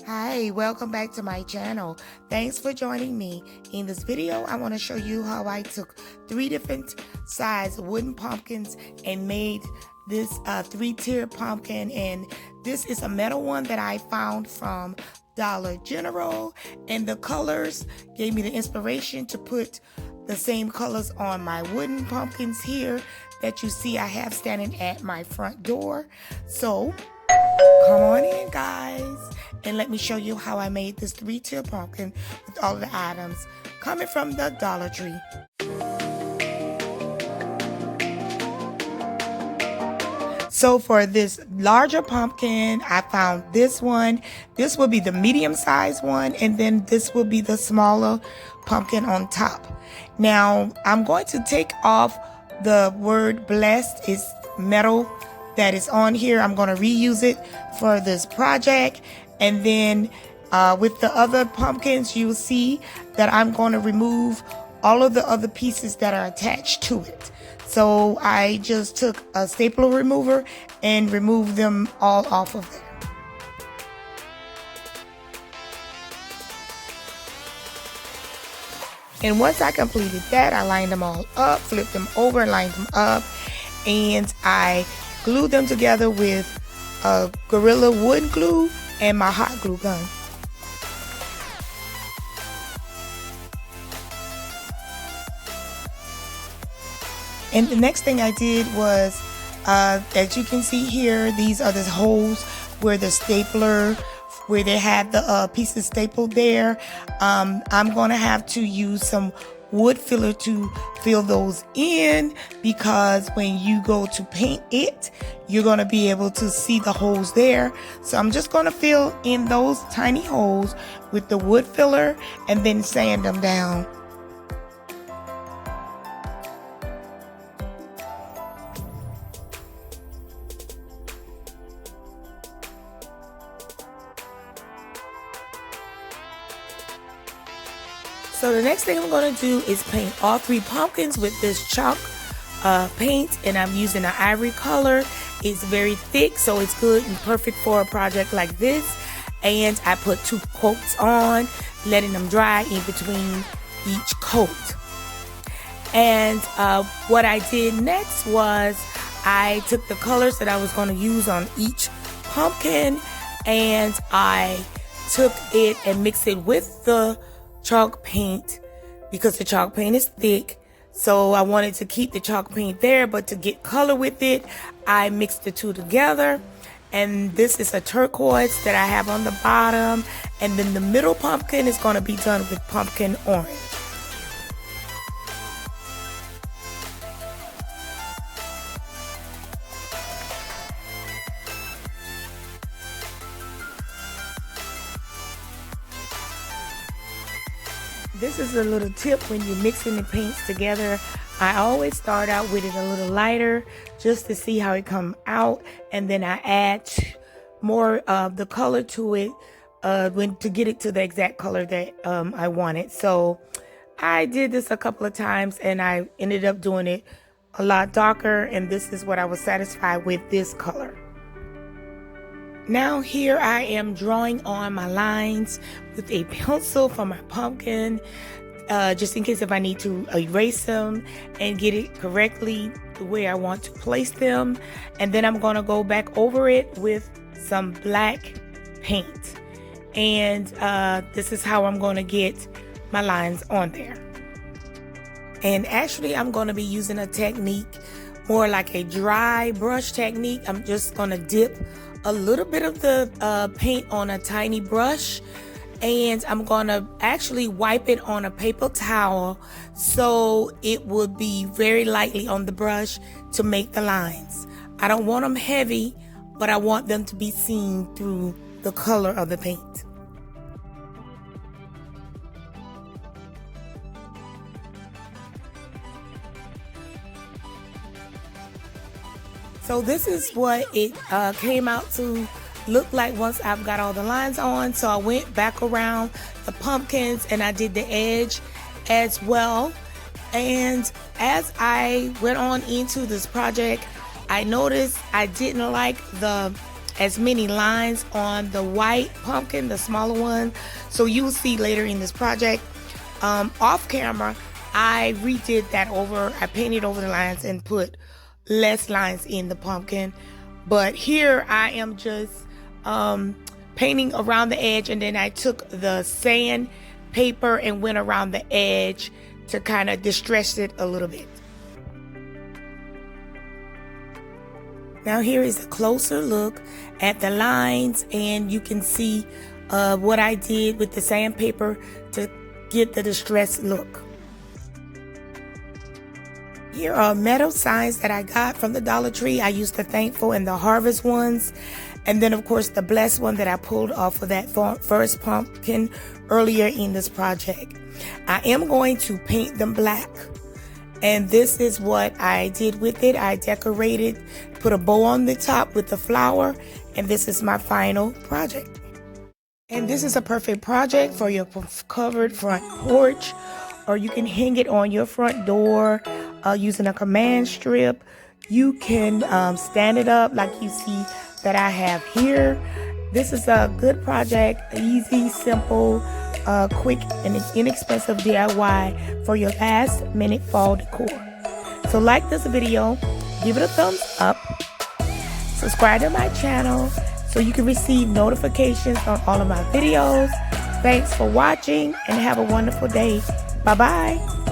Hi, welcome back to my channel. Thanks for joining me. In this video, I want to show you how I took 3 different size wooden pumpkins and made this 3-tier pumpkin. And this is a metal one that I found from Dollar General. And the colors gave me the inspiration to put the same colors on my wooden pumpkins here that you see I have standing at my front door. So come on in, guys, and let me show you how I made this 3-tier pumpkin with all of the items coming from the Dollar Tree. So for this larger pumpkin, I found this one. This will be the medium-sized one, and then this will be the smaller pumpkin on top. Now, I'm going to take off the word blessed. It's metal that is on here. I'm going to reuse it for this project. And then with the other pumpkins, you'll see that I'm going to remove all of the other pieces that are attached to it. So I just took a stapler remover and removed them all off of there. And once I completed that, I lined them all up, flipped them over, lined them up, and I glued them together with a Gorilla wood glue and my hot glue gun. And the next thing I did was, as you can see here, these are the holes where the stapler, where they had the pieces stapled there. I'm going to have to use some wood filler to fill those in, because when you go to paint it, you're going to be able to see the holes there. So I'm just going to fill in those tiny holes with the wood filler and then sand them down. So the next thing I'm going to do is paint all 3 pumpkins with this chalk paint, and I'm using an ivory color. It's very thick, so it's good and perfect for a project like this. And I put 2 coats on, letting them dry in between each coat. And what I did next was I took the colors that I was going to use on each pumpkin, and I took it and mixed it with the chalk paint, because the chalk paint is thick. So I wanted to keep the chalk paint there, but to get color with it, I mixed the 2 together. And this is a turquoise that I have on the bottom, and then the middle pumpkin is going to be done with pumpkin orange. This is a little tip when you're mixing the paints together. I always start out with it a little lighter just to see how it comes out, and then I add more of the color to it to get it to the exact color that I wanted. So I did this a couple of times, and I ended up doing it a lot darker, and this is what I was satisfied with, this color. Now here I am drawing on my lines with a pencil for my pumpkin, just in case if I need to erase them and get it correctly the way I want to place them. And then I'm going to go back over it with some black paint. And this is how I'm going to get my lines on there. And actually I'm going to be using a technique more like a dry brush technique. I'm just going to dip a little bit of the paint on a tiny brush, and I'm gonna actually wipe it on a paper towel so it would be very lightly on the brush to make the lines. I don't want them heavy, but I want them to be seen through the color of the paint. So this is what it came out to look like once I've got all the lines on. So I went back around the pumpkins and I did the edge as well. And as I went on into this project, I noticed I didn't like the as many lines on the white pumpkin, the smaller one. So you'll see later in this project. Off camera, I redid that over. I painted over the lines and put less lines in the pumpkin. But here I am just painting around the edge, and then I took the sand paper and went around the edge to kind of distress it a little bit. Now here is a closer look at the lines, and you can see what I did with the sandpaper to get the distressed look. Here are metal signs that I got from the Dollar Tree. I used the thankful and the harvest ones. And then, of course, the blessed one that I pulled off of that first pumpkin earlier in this project. I am going to paint them black. And this is what I did with it. I decorated, put a bow on the top with the flower, and this is my final project. And this is a perfect project for your covered front porch, or you can hang it on your front door using a command strip. You can stand it up like you see that I have here. This is a good project, easy, simple, quick and inexpensive DIY for your last minute fall decor. So like this video, give it a thumbs up, subscribe to my channel so you can receive notifications on all of my videos. Thanks for watching and have a wonderful day. Bye bye.